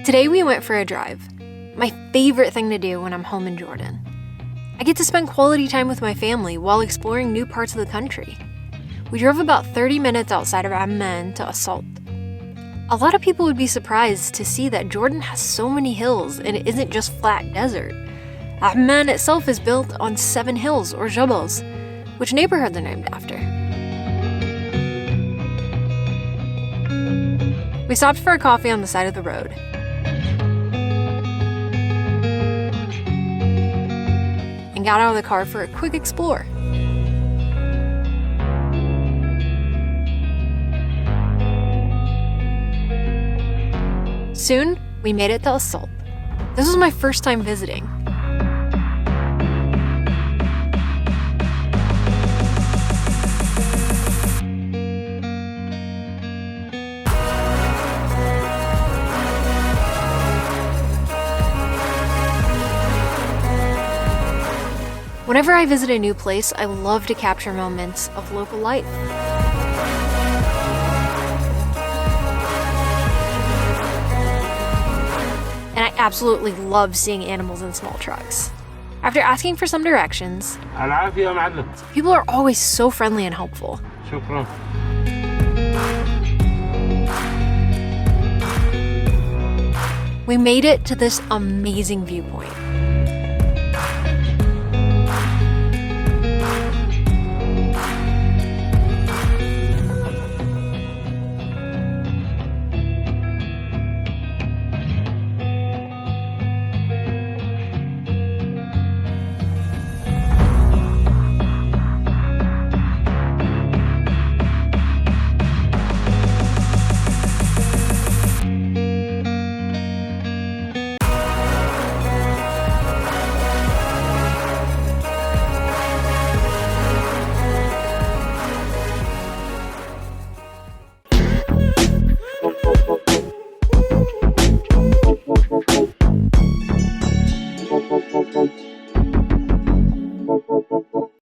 Today we went for a drive. My favorite thing to do when I'm home in Jordan. I get to spend quality time with my family while exploring new parts of the country. We drove about 30 minutes outside of Amman to Asalt. A lot of people would be surprised to see that Jordan has so many hills and it isn't just flat desert. Amman itself is built on 7 hills, or jabals, which neighborhoods are named after. We stopped for a coffee on the side of the road. And got out of the car for a quick explore. Soon, we made it to Asalt. This was my first time visiting. Whenever I visit a new place, I love to capture moments of local life. And I absolutely love seeing animals in small trucks. After asking for some directions, people are always so friendly and helpful. We made it to this amazing viewpoint.